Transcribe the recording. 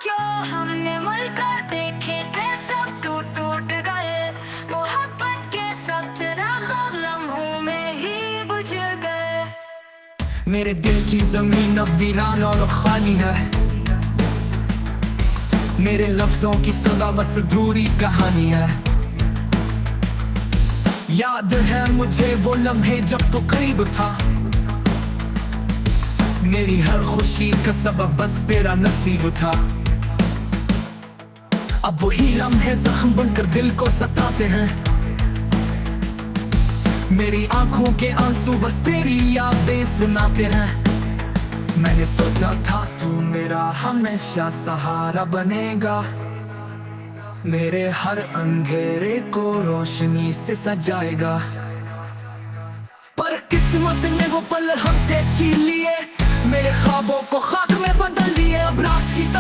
जो हमने मिलकर देखे थे सब टूट टूट गए। मोहब्बत के सब चिराग लम्हों में ही बुझ गए। मेरे दिल की जमीन अब वीरान और खाली है। मेरे लफ्जों की सदा बस अधूरी कहानी है। याद है मुझे वो लम्हे जब तो करीब था। मेरी हर खुशी का सबब बस तेरा नसीब था। अब वही लम्हे जख्म बनकर दिल को सताते हैं। मेरी आंखों के आंसू बस तेरी यादें सुनाते हैं। मैंने सोचा था तू मेरा हमेशा सहारा बनेगा। मेरे हर अंधेरे को रोशनी से सजाएगा। पर किस्मत ने वो पल हमसे छीन लिए। मेरे ख्वाबों को खाक में बदल दिए। अब रात की